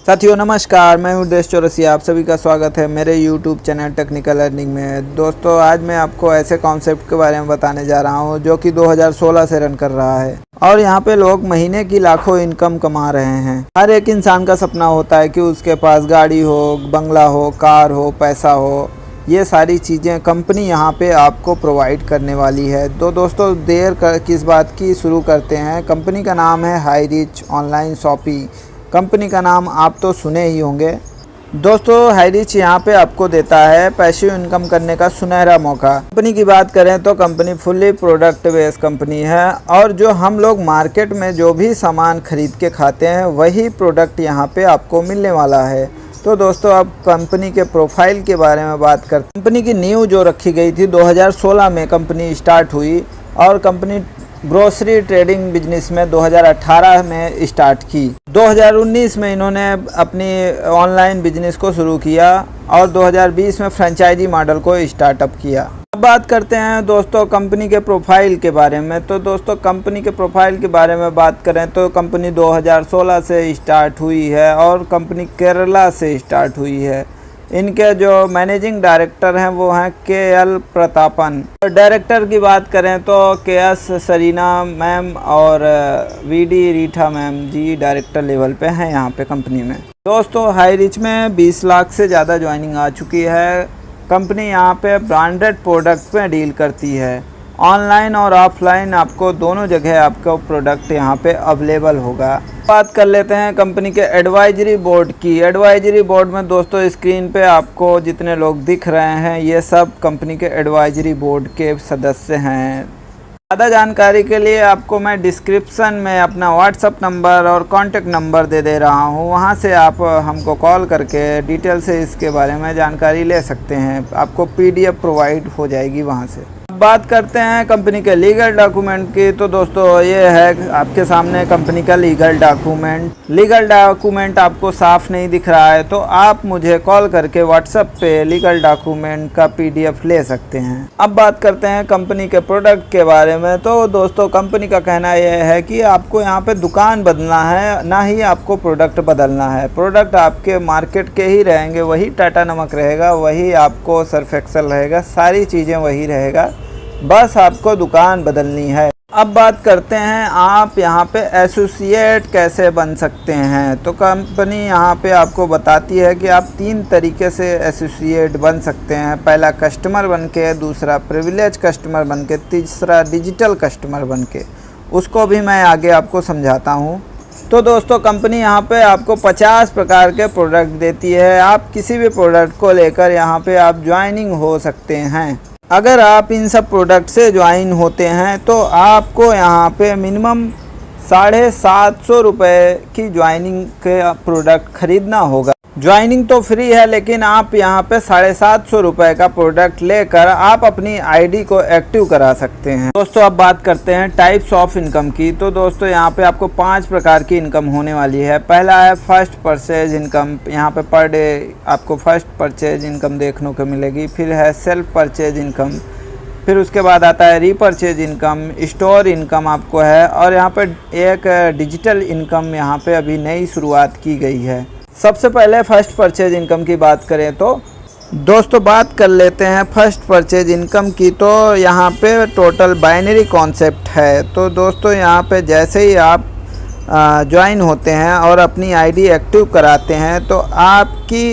साथियों नमस्कार, मैं हूं देश चौरसिया। आप सभी का स्वागत है मेरे YouTube चैनल टेक्निकल अर्निंग में। दोस्तों आज मैं आपको ऐसे कॉन्सेप्ट के बारे में बताने जा रहा हूं जो कि 2016 से रन कर रहा है और यहां पे लोग महीने की लाखों इनकम कमा रहे हैं। हर एक इंसान का सपना होता है कि उसके पास गाड़ी हो, बंगला हो, कार हो, पैसा हो। ये सारी चीज़ें कंपनी यहाँ पे आपको प्रोवाइड करने वाली है। तो दोस्तों देर किस बात की, शुरू करते हैं। कंपनी का नाम है हाईरिच ऑनलाइन शॉपिंग। कंपनी का नाम आप तो सुने ही होंगे। दोस्तों हाईरिच यहाँ पे आपको देता है पैसिव इनकम करने का सुनहरा मौका। कंपनी की बात करें तो company fully product based company है और जो हम लोग मार्केट में जो भी सामान खरीद के खाते हैं वही प्रोडक्ट यहाँ पे आपको मिलने वाला है। तो दोस्तों अब कंपनी के प्रोफाइल के बारे में बात करते हैं। कंपनी की नींव जो रखी गई थी 2016 में कंपनी स्टार्ट हुई और कंपनी ग्रोसरी ट्रेडिंग बिजनेस में 2018 में स्टार्ट की। 2019 में इन्होंने अपनी ऑनलाइन बिजनेस को शुरू किया और 2020 में फ्रेंचाइजी मॉडल को स्टार्टअप किया। अब बात करते हैं दोस्तों कंपनी के प्रोफाइल के बारे में। तो दोस्तों कंपनी के प्रोफाइल के बारे में बात करें तो कंपनी 2016 से स्टार्ट हुई है और कंपनी केरला से स्टार्ट हुई है। इनके जो मैनेजिंग डायरेक्टर हैं वो हैं KL प्रतापन। डायरेक्टर की बात करें तो KS सरीना मैम और VD रीठा मैम जी डायरेक्टर लेवल पे हैं यहाँ पे कंपनी में। दोस्तों हाईरिच में 20 लाख से ज़्यादा ज्वाइनिंग आ चुकी है। कंपनी यहाँ पे ब्रांडेड प्रोडक्ट पे डील करती है। ऑनलाइन और ऑफलाइन आपको दोनों जगह आपका प्रोडक्ट यहाँ पे अवेलेबल होगा। बात कर लेते हैं कंपनी के एडवाइजरी बोर्ड की। एडवाइजरी बोर्ड में दोस्तों स्क्रीन पे आपको जितने लोग दिख रहे हैं ये सब कंपनी के एडवाइजरी बोर्ड के सदस्य हैं। ज़्यादा जानकारी के लिए आपको मैं डिस्क्रिप्शन में अपना व्हाट्सअप नंबर और कॉन्टेक्ट नंबर दे रहा हूँ, वहाँ से आप हमको कॉल करके डिटेल से इसके बारे में जानकारी ले सकते हैं। आपको PDF प्रोवाइड हो जाएगी वहाँ से। बात करते हैं कंपनी के लीगल डॉक्यूमेंट की। तो दोस्तों ये है आपके सामने कंपनी का लीगल डॉक्यूमेंट। लीगल डॉक्यूमेंट आपको साफ नहीं दिख रहा है तो आप मुझे कॉल करके व्हाट्सएप पे लीगल डॉक्यूमेंट का PDF ले सकते हैं। अब बात करते हैं कंपनी के प्रोडक्ट के बारे में। तो दोस्तों कंपनी का कहना यह है कि आपको यहाँ पे दुकान बदलना है, ना ही आपको प्रोडक्ट बदलना है। प्रोडक्ट आपके मार्केट के ही रहेंगे, वही टाटा नमक रहेगा, वही आपको सर्फ एक्सेल रहेगा, सारी चीज़ें वही रहेगा, बस आपको दुकान बदलनी है। अब बात करते हैं आप यहाँ पे एसोसिएट कैसे बन सकते हैं। तो कंपनी यहाँ पे आपको बताती है कि आप 3 तरीके से एसोसिएट बन सकते हैं। पहला कस्टमर बन के, दूसरा प्रिविलेज कस्टमर बन के, तीसरा डिजिटल कस्टमर बन के। उसको भी मैं आगे आपको समझाता हूँ। तो दोस्तों कंपनी यहाँ पे आपको 50 प्रकार के प्रोडक्ट देती है। आप किसी भी प्रोडक्ट को लेकर यहाँ पे आप ज्वाइनिंग हो सकते हैं। अगर आप इन सब प्रोडक्ट से ज्वाइन होते हैं तो आपको यहाँ पे मिनिमम 750 रुपये की ज्वाइनिंग के प्रोडक्ट ख़रीदना होगा। ज्वाइनिंग तो फ्री है लेकिन आप यहाँ पे 750 रुपये का प्रोडक्ट लेकर आप अपनी ID को एक्टिव करा सकते हैं। दोस्तों अब बात करते हैं टाइप्स ऑफ इनकम की। तो दोस्तों यहाँ पे आपको 5 प्रकार की इनकम होने वाली है। पहला है फर्स्ट परचेज इनकम। यहाँ पे पर डे आपको फर्स्ट परचेज इनकम देखने को मिलेगी। फिर है सेल्फ परचेज इनकम। फिर उसके बाद आता है रीपरचेज इनकम, स्टोर इनकम आपको है और यहाँ पे एक डिजिटल इनकम यहाँ पे अभी नई शुरुआत की गई है। सबसे पहले फर्स्ट परचेज इनकम की बात करें तो दोस्तों बात कर लेते हैं फर्स्ट परचेज इनकम की। तो यहाँ पे टोटल बाइनरी कॉन्सेप्ट है। तो दोस्तों यहाँ पे जैसे ही आप ज्वाइन होते हैं और अपनी ID एक्टिव कराते हैं तो आपकी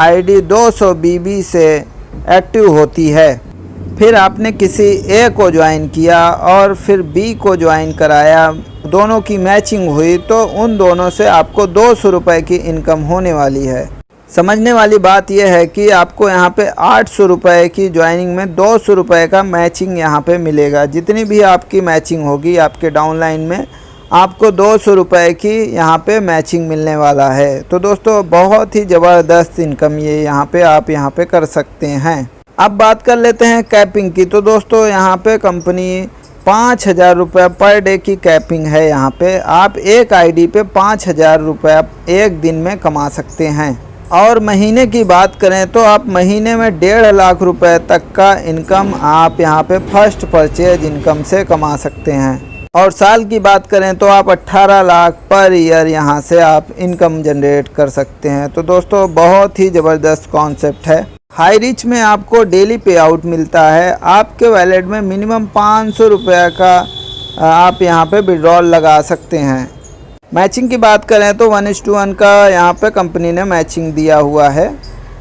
ID 200 BB से एक्टिव होती है। फिर आपने किसी A को ज्वाइन किया और फिर B को ज्वाइन कराया, दोनों की मैचिंग हुई तो उन दोनों से आपको 200 रुपये की इनकम होने वाली है। समझने वाली बात यह है कि आपको यहाँ पे 800 रुपये की ज्वाइनिंग में 200 रुपये का मैचिंग यहाँ पे मिलेगा। जितनी भी आपकी मैचिंग होगी आपके डाउनलाइन में आपको 200 रुपये की यहाँ पे मैचिंग मिलने वाला है। तो दोस्तों बहुत ही ज़बरदस्त इनकम ये यहाँ पे आप यहाँ पे कर सकते हैं। अब बात कर लेते हैं कैपिंग की। तो दोस्तों यहाँ पे कंपनी 5000 रुपये पर डे की कैपिंग है। यहाँ पे आप एक ID पे 5000 रुपये एक दिन में कमा सकते हैं। और महीने की बात करें तो आप महीने में 1.5 लाख रुपए तक का इनकम आप यहाँ पे फर्स्ट परचेज इनकम से कमा सकते हैं। और साल की बात करें तो आप 18 लाख पर ईयर यहाँ से आप इनकम जनरेट कर सकते हैं। तो दोस्तों बहुत ही ज़बरदस्त कॉन्सेप्ट है। हाई रिच में आपको डेली पे आउट मिलता है। आपके वैलेट में मिनिमम 500 रुपये का आप यहाँ पे विड्रॉल लगा सकते हैं। मैचिंग की बात करें तो 1:1 का यहाँ पे कंपनी ने मैचिंग दिया हुआ है।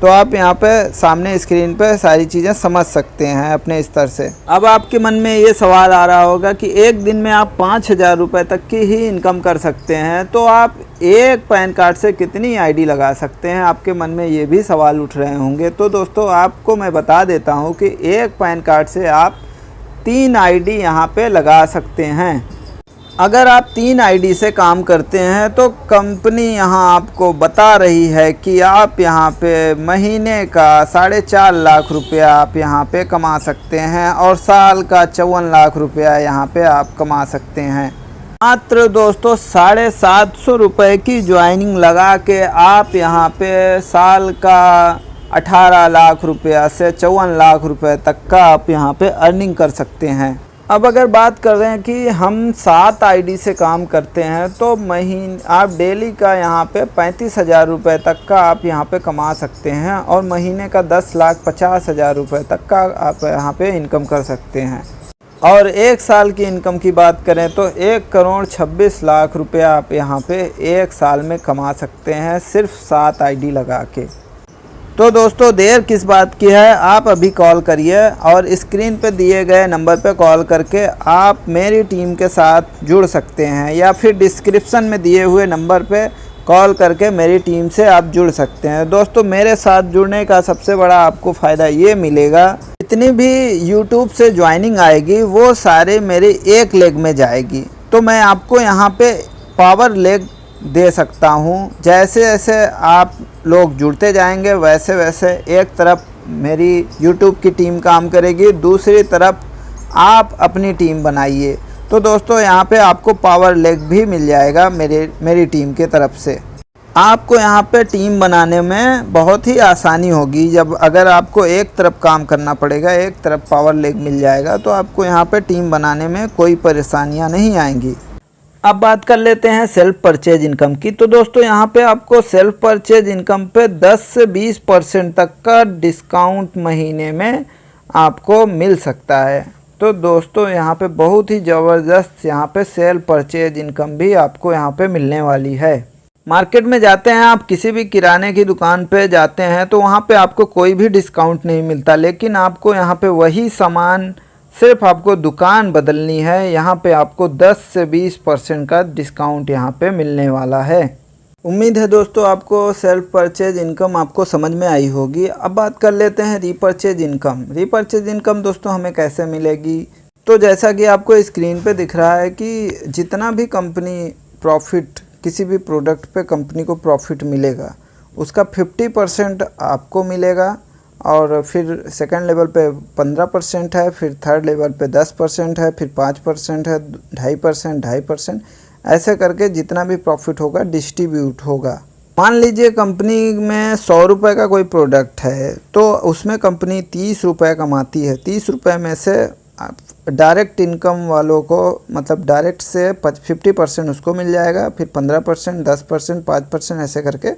तो आप यहाँ पे सामने स्क्रीन पे सारी चीज़ें समझ सकते हैं अपने स्तर से। अब आपके मन में ये सवाल आ रहा होगा कि एक दिन में आप 5,000 रुपये तक की ही इनकम कर सकते हैं, तो आप एक पैन कार्ड से कितनी आईडी लगा सकते हैं? आपके मन में ये भी सवाल उठ रहे होंगे। तो दोस्तों आपको मैं बता देता हूँ कि एक पैन कार्ड से आप 3 आईडी यहाँ पे लगा सकते हैं। अगर आप 3 आईडी से काम करते हैं तो कंपनी यहाँ आपको बता रही है कि आप यहाँ पे महीने का 4.5 लाख रुपया आप यहाँ पे कमा सकते हैं और साल का 54 लाख रुपया यहाँ पे आप कमा सकते हैं। मात्र दोस्तों 750 रुपये की ज्वाइनिंग लगा के आप यहाँ पे साल का 18 लाख रुपया से 54 लाख रुपये तक का आप यहाँ पे अर्निंग कर सकते हैं। अब अगर बात कर रहे हैं कि हम 7 आईडी से काम करते हैं तो आप डेली का यहाँ पे 35,000 रुपये तक का आप यहाँ पे कमा सकते हैं और महीने का 10,50,000 रुपये तक का आप यहाँ पे इनकम कर सकते हैं। और एक साल की इनकम की बात करें तो 1,26 लाख रुपया आप यहाँ पे एक साल में कमा सकते हैं सिर्फ 7 आईडी लगा के। तो दोस्तों देर किस बात की है, आप अभी कॉल करिए और स्क्रीन पे दिए गए नंबर पे कॉल करके आप मेरी टीम के साथ जुड़ सकते हैं, या फिर डिस्क्रिप्शन में दिए हुए नंबर पे कॉल करके मेरी टीम से आप जुड़ सकते हैं। दोस्तों मेरे साथ जुड़ने का सबसे बड़ा आपको फ़ायदा ये मिलेगा, जितनी भी यूट्यूब से ज्वाइनिंग आएगी वो सारे मेरे एक लेग में जाएगी। तो मैं आपको यहाँ पे पावर लेग दे सकता हूँ। जैसे जैसे आप लोग जुड़ते जाएंगे वैसे वैसे एक तरफ मेरी YouTube की टीम काम करेगी, दूसरी तरफ आप अपनी टीम बनाइए। तो दोस्तों यहाँ पे आपको पावर लेग भी मिल जाएगा मेरी टीम की तरफ से। आपको यहाँ पे टीम बनाने में बहुत ही आसानी होगी। जब अगर आपको एक तरफ काम करना पड़ेगा, एक तरफ पावर लेग मिल जाएगा, तो आपको यहाँ पे टीम बनाने में कोई परेशानियाँ नहीं आएंगी। अब बात कर लेते हैं सेल्फ परचेज इनकम की। तो दोस्तों यहाँ पे आपको सेल्फ परचेज इनकम पे 10 से 20% तक का डिस्काउंट महीने में आपको मिल सकता है। तो दोस्तों यहाँ पे बहुत ही ज़बरदस्त यहाँ पे सेल्फ परचेज इनकम भी आपको यहाँ पे मिलने वाली है। मार्केट में जाते हैं आप, किसी भी किराने की दुकान पे जाते हैं तो वहाँ पे आपको कोई भी डिस्काउंट नहीं मिलता, लेकिन आपको यहाँ पे वही सामान सिर्फ आपको दुकान बदलनी है, यहाँ पे आपको 10 से 20% का डिस्काउंट यहाँ पे मिलने वाला है। उम्मीद है दोस्तों आपको सेल्फ परचेज इनकम आपको समझ में आई होगी। अब बात कर लेते हैं रीपरचेज इनकम। रीपरचेज इनकम दोस्तों हमें कैसे मिलेगी? तो जैसा कि आपको स्क्रीन पे दिख रहा है कि जितना भी कंपनी प्रॉफिट, किसी भी प्रोडक्ट पे कंपनी को प्रॉफिट मिलेगा उसका 50% आपको मिलेगा, और फिर सेकंड लेवल पे 15% है, फिर थर्ड लेवल पे 10% है, फिर 5% है, 2.5%, ऐसे करके जितना भी प्रॉफिट होगा डिस्ट्रीब्यूट होगा। मान लीजिए कंपनी में 100 रुपये का कोई प्रोडक्ट है तो उसमें कंपनी 30 रुपये कमाती है। 30 रुपये में से डायरेक्ट इनकम वालों को, मतलब डायरेक्ट से 50% उसको मिल जाएगा, फिर 15%, 10%, 5%, ऐसे करके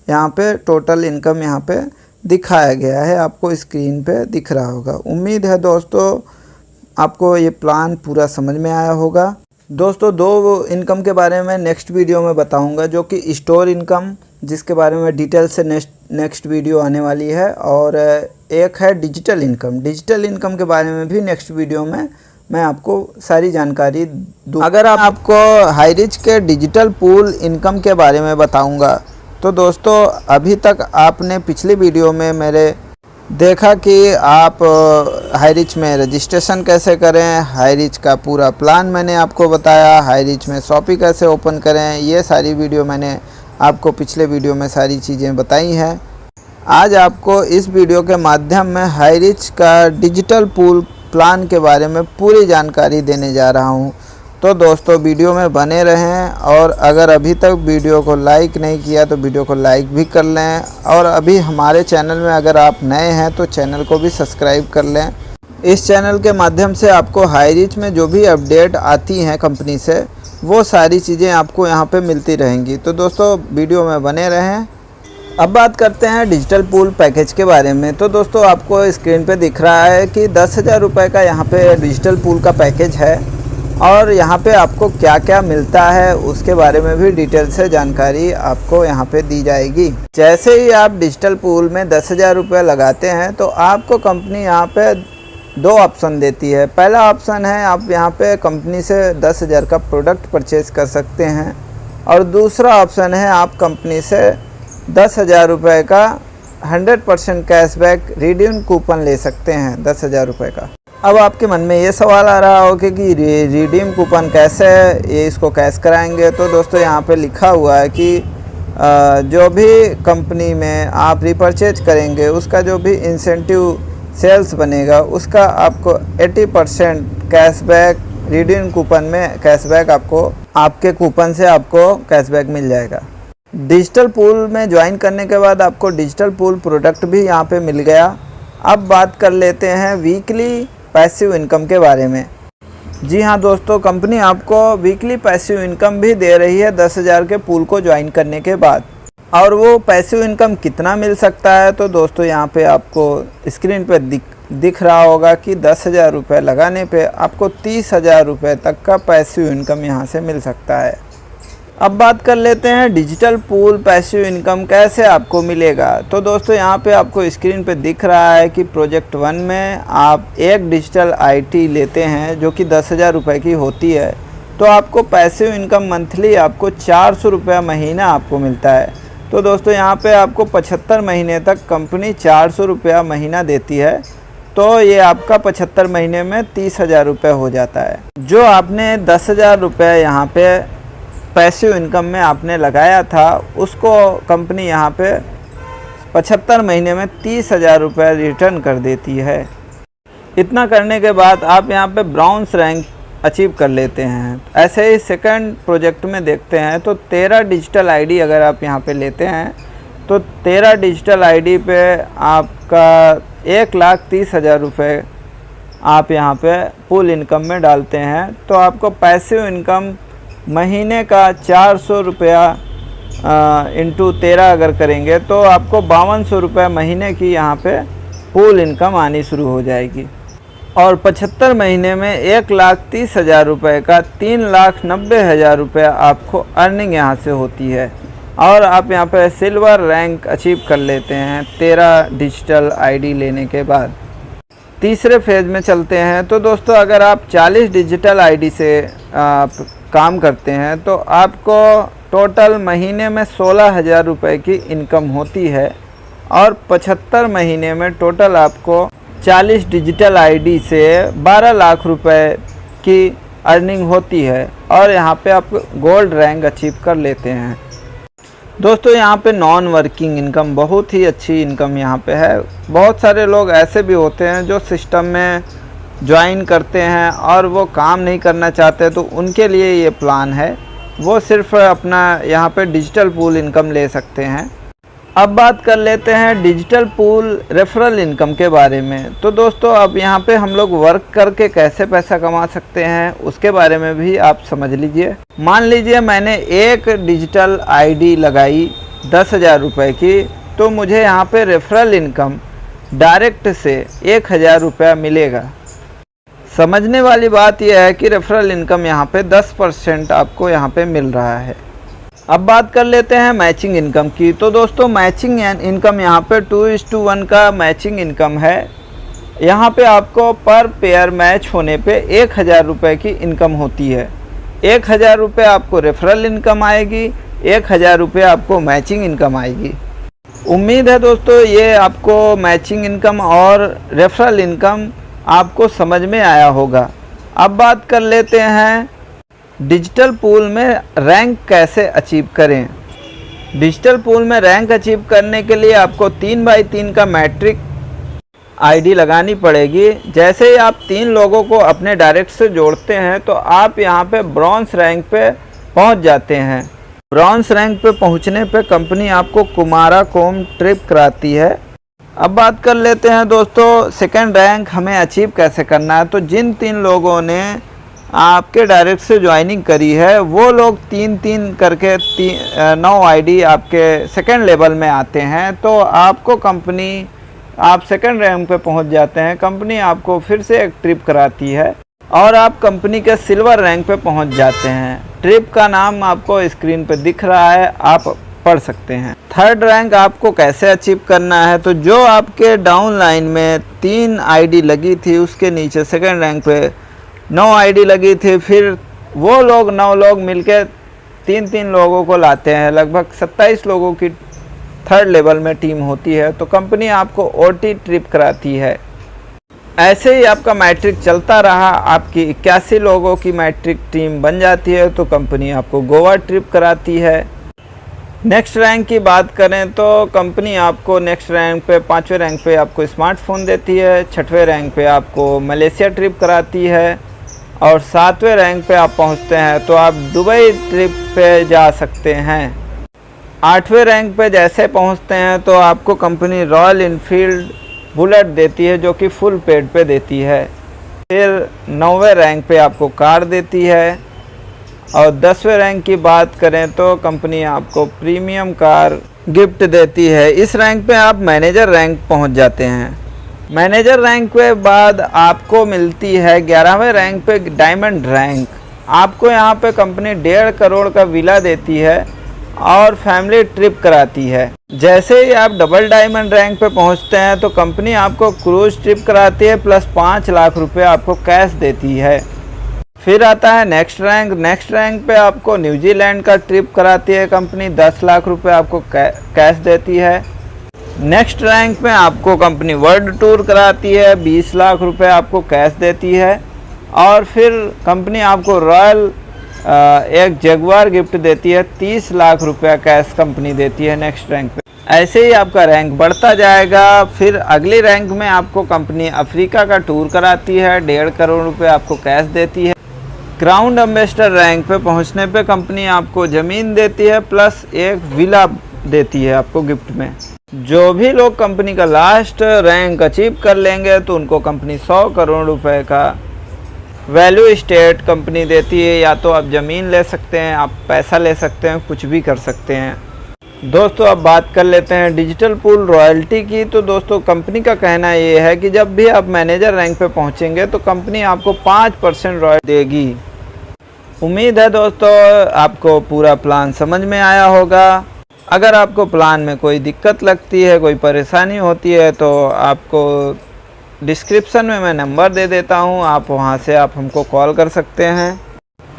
यहाँ पे टोटल इनकम यहाँ पे दिखाया गया है, आपको स्क्रीन पे दिख रहा होगा। उम्मीद है दोस्तों आपको ये प्लान पूरा समझ में आया होगा। दोस्तों 2 इनकम के बारे में नेक्स्ट वीडियो में बताऊंगा, जो कि स्टोर इनकम, जिसके बारे में डिटेल से नेक्स्ट वीडियो आने वाली है, और एक है डिजिटल इनकम। डिजिटल इनकम के बारे में भी नेक्स्ट वीडियो में मैं आपको सारी जानकारी दूँ। अगर आपको हाई रिच के डिजिटल पूल इनकम के बारे में बताऊँगा, तो दोस्तों अभी तक आपने पिछली वीडियो में मेरे देखा कि आप हाई रिच में रजिस्ट्रेशन कैसे करें, हाई रिच का पूरा प्लान मैंने आपको बताया, हाई रिच में शॉपी कैसे ओपन करें, ये सारी वीडियो मैंने आपको पिछले वीडियो में सारी चीज़ें बताई हैं। आज आपको इस वीडियो के माध्यम में हाई रिच का डिजिटल पूल प्लान के बारे में पूरी जानकारी देने जा रहा हूँ। तो दोस्तों वीडियो में बने रहें, और अगर अभी तक वीडियो को लाइक नहीं किया तो वीडियो को लाइक भी कर लें, और अभी हमारे चैनल में अगर आप नए हैं तो चैनल को भी सब्सक्राइब कर लें। इस चैनल के माध्यम से आपको हाई रीच में जो भी अपडेट आती हैं कंपनी से, वो सारी चीज़ें आपको यहाँ पे मिलती रहेंगी। तो दोस्तों वीडियो में बने रहें। अब बात करते हैं डिजिटल पूल पैकेज के बारे में। तो दोस्तों आपको स्क्रीन पे दिख रहा है कि 10,000 रुपये का यहाँ पे डिजिटल पूल का पैकेज है और यहाँ पे आपको क्या क्या मिलता है उसके बारे में भी डिटेल से जानकारी आपको यहाँ पे दी जाएगी। जैसे ही आप डिजिटल पूल में 10,000 रुपये लगाते हैं तो आपको कंपनी यहाँ पे 2 ऑप्शन देती है। पहला ऑप्शन है आप यहाँ पे कंपनी से 10,000 का प्रोडक्ट परचेज़ कर सकते हैं और दूसरा ऑप्शन है आप कंपनी से 10,000 रुपये का 100% कैशबैक रिडीम कूपन ले सकते हैं 10,000 रुपये का। अब आपके मन में ये सवाल आ रहा हो कि रिडीम कूपन कैसे है, ये इसको कैश कराएंगे। तो दोस्तों यहाँ पे लिखा हुआ है कि जो भी कंपनी में आप रिपर्चेज करेंगे उसका जो भी इंसेंटिव सेल्स बनेगा उसका आपको 80% कैशबैक रिडीम कूपन में कैशबैक आपको आपके कूपन से आपको कैशबैक मिल जाएगा। डिजिटल पूल में ज्वाइन करने के बाद आपको डिजिटल पूल प्रोडक्ट भी यहाँ पे मिल गया। अब बात कर लेते हैं वीकली पैसिव इनकम के बारे में। जी हाँ दोस्तों, कंपनी आपको वीकली पैसिव इनकम भी दे रही है 10,000 के पूल को ज्वाइन करने के बाद। और वो पैसिव इनकम कितना मिल सकता है, तो दोस्तों यहाँ पे आपको स्क्रीन पे दिख रहा होगा कि 10,000 रुपये लगाने पे आपको 30,000 रुपये तक का पैसिव इनकम यहाँ से मिल सकता है। अब बात कर लेते हैं डिजिटल पूल पैसिव इनकम कैसे आपको मिलेगा। तो दोस्तों यहाँ पे आपको स्क्रीन पे दिख रहा है कि प्रोजेक्ट 1 में आप एक डिजिटल आईटी लेते हैं जो कि 10,000 रुपये की होती है, तो आपको पैसिव इनकम मंथली आपको 400 रुपये महीना आपको मिलता है। तो दोस्तों यहाँ पे आपको 75 महीने तक कंपनी 400 रुपया महीना देती है, तो ये आपका 75 महीने में 30,000 रुपये हो जाता है। जो आपने 10,000 रुपये यहाँ पे पैसिव इनकम में आपने लगाया था उसको कंपनी यहाँ पे 75 महीने में 30,000 रुपये रिटर्न कर देती है। इतना करने के बाद आप यहाँ पे ब्राउन्स रैंक अचीव कर लेते हैं। ऐसे ही सेकंड प्रोजेक्ट में देखते हैं तो 13 डिजिटल आईडी अगर आप यहाँ पे लेते हैं तो 13 डिजिटल आईडी पे आपका 1,30,000 रुपये आप यहाँ पे पूल इनकम में डालते हैं, तो आपको पैसिव इनकम महीने का 400 रुपया इंटू 13 अगर करेंगे तो आपको 5200 रुपये महीने की यहाँ पे पूल इनकम आनी शुरू हो जाएगी। और 75 महीने में 1,30,000 रुपये का 3,90,000 रुपये आपको अर्निंग यहाँ से होती है और आप यहाँ पे सिल्वर रैंक अचीव कर लेते हैं 13 डिजिटल आईडी लेने के बाद। तीसरे फेज़ में चलते हैं। तो दोस्तों अगर आप 40 डिजिटल आईडी से काम करते हैं तो आपको टोटल महीने में 16,000 रुपये की इनकम होती है और 75 महीने में टोटल आपको 40 डिजिटल आईडी से 12 लाख रुपए की अर्निंग होती है और यहाँ पे आप गोल्ड रैंक अचीव कर लेते हैं। दोस्तों यहाँ पे नॉन वर्किंग इनकम बहुत ही अच्छी इनकम यहाँ पे है। बहुत सारे लोग ऐसे भी होते हैं जो सिस्टम में ज्वाइन करते हैं और वो काम नहीं करना चाहते, तो उनके लिए ये प्लान है। वो सिर्फ अपना यहाँ पे डिजिटल पूल इनकम ले सकते हैं। अब बात कर लेते हैं डिजिटल पूल रेफरल इनकम के बारे में। तो दोस्तों अब यहाँ पे हम लोग वर्क करके कैसे पैसा कमा सकते हैं उसके बारे में भी आप समझ लीजिए। मान लीजिए मैंने एक डिजिटल आईडी लगाई 10,000 रुपये की, तो मुझे यहाँ पे रेफरल इनकम डायरेक्ट से 1,000 रुपया मिलेगा। समझने वाली बात यह है कि रेफरल इनकम यहाँ पे 10% आपको यहाँ पे मिल रहा है। अब बात कर लेते हैं मैचिंग इनकम की। तो दोस्तों मैचिंग इनकम यहाँ पे 2:1 का मैचिंग इनकम है। यहाँ पे आपको पर पेयर मैच होने पे 1,000 रुपये की इनकम होती है। 1,000 रुपये आपको रेफरल इनकम आएगी, 1,000 रुपये आपको मैचिंग इनकम आएगी। उम्मीद है दोस्तों ये आपको मैचिंग इनकम और रेफरल इनकम आपको समझ में आया होगा। अब बात कर लेते हैं डिजिटल पूल में रैंक कैसे अचीव करें। डिजिटल पूल में रैंक अचीव करने के लिए आपको 3x3 का मैट्रिक आईडी लगानी पड़ेगी। जैसे ही आप 3 लोगों को अपने डायरेक्ट से जोड़ते हैं तो आप यहाँ पे ब्रॉन्ज रैंक पे पहुँच जाते हैं। ब्रॉन्ज रैंक पे पहुँचने पे कंपनी आपको कुमाराकोम ट्रिप कराती है। अब बात कर लेते हैं दोस्तों सेकंड रैंक हमें अचीव कैसे करना है। तो जिन 3 लोगों ने आपके डायरेक्ट से ज्वाइनिंग करी है वो लोग 3-3 करके 9 आईडी आपके सेकंड लेवल में आते हैं। तो आपको कंपनी आप सेकंड रैंक पे पहुंच जाते हैं। कंपनी आपको फिर से एक ट्रिप कराती है और आप कंपनी के सिल्वर रैंक पे पहुंच जाते हैं। ट्रिप का नाम आपको स्क्रीन पे दिख रहा है, आप पढ़ सकते हैं। थर्ड रैंक आपको कैसे अचीव करना है, तो जो आपके डाउन लाइन में 3 आईडी लगी थी उसके नीचे सेकंड रैंक पे 9 आईडी लगी थी, फिर वो लोग 9 लोग मिलकर 3-3 लोगों को लाते हैं। लगभग 27 लोगों की थर्ड लेवल में टीम होती है। तो कंपनी आपको ओटी ट्रिप कराती है। ऐसे ही आपका मैट्रिक चलता रहा, आपकी 81 लोगों की मैट्रिक टीम बन जाती है तो कंपनी आपको गोवा ट्रिप कराती है। नेक्स्ट रैंक की बात करें तो कंपनी आपको नेक्स्ट रैंक पे 5वें रैंक पे आपको स्मार्टफोन देती है, 6वें रैंक पे आपको मलेशिया ट्रिप कराती है और 7वें रैंक पे आप पहुंचते हैं तो आप दुबई ट्रिप पे जा सकते हैं। 8वें रैंक पे जैसे पहुंचते हैं तो आपको कंपनी रॉयल इनफील्ड बुलेट देती है जो कि फुल पेड पे देती है। फिर 9वें रैंक पे आपको कार देती है और 10वें रैंक की बात करें तो कंपनी आपको प्रीमियम कार गिफ्ट देती है। इस रैंक पे आप मैनेजर रैंक पहुंच जाते हैं। मैनेजर रैंक के बाद आपको मिलती है 11वें रैंक पे डायमंड रैंक। आपको यहाँ पे कंपनी 1.5 करोड़ का विला देती है और फैमिली ट्रिप कराती है। जैसे ही आप डबल डायमंड रैंक पे पहुंचते हैं तो कंपनी आपको क्रूज ट्रिप कराती है प्लस 5 लाख रुपए आपको कैश देती है। फिर आता है नेक्स्ट रैंक। नेक्स्ट रैंक पे आपको न्यूजीलैंड का ट्रिप कराती है कंपनी, 10 लाख रुपए आपको कैश देती है। नेक्स्ट रैंक में आपको कंपनी वर्ल्ड टूर कराती है, 20 लाख रुपए आपको कैश देती है। और फिर कंपनी आपको रॉयल एक जगुआर गिफ्ट देती है, 30 लाख रुपया कैश कंपनी देती है नेक्स्ट रैंक पे। ऐसे ही आपका रैंक बढ़ता जाएगा। फिर अगली रैंक में आपको कंपनी अफ्रीका का टूर कराती है, 1.5 करोड़ रुपए आपको कैश देती है। ग्राउंड एम्बेसडर रैंक पे पहुंचने पे कंपनी आपको ज़मीन देती है प्लस एक विला देती है आपको गिफ्ट में। जो भी लोग कंपनी का लास्ट रैंक अचीव कर लेंगे तो उनको कंपनी 100 करोड़ रुपए का वैल्यू स्टेट कंपनी देती है। या तो आप ज़मीन ले सकते हैं, आप पैसा ले सकते हैं, कुछ भी कर सकते हैं। दोस्तों अब बात कर लेते हैं डिजिटल पूल रॉयल्टी की। तो दोस्तों कंपनी का कहना ये है कि जब भी आप मैनेजर रैंक पे पहुंचेंगे तो कंपनी आपको 5% रॉयल्टी देगी। उम्मीद है दोस्तों आपको पूरा प्लान समझ में आया होगा। अगर आपको प्लान में कोई दिक्कत लगती है, कोई परेशानी होती है तो आपको डिस्क्रिप्शन में मैं नंबर दे देता हूं, आप वहां से आप हमको कॉल कर सकते हैं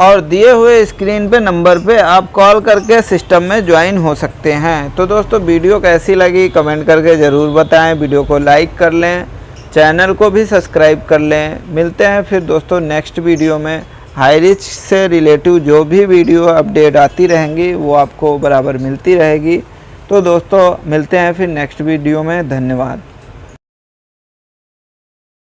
और दिए हुए स्क्रीन पे नंबर पे आप कॉल करके सिस्टम में ज्वाइन हो सकते हैं। तो दोस्तों वीडियो कैसी लगी कमेंट करके ज़रूर बताएं। वीडियो को लाइक कर लें, चैनल को भी सब्सक्राइब कर लें। मिलते हैं फिर दोस्तों नेक्स्ट वीडियो में। हाई रिच से रिलेटिव जो भी वीडियो अपडेट आती रहेंगी वो आपको बराबर मिलती रहेगी। तो दोस्तों मिलते हैं फिर नेक्स्ट वीडियो में। धन्यवाद।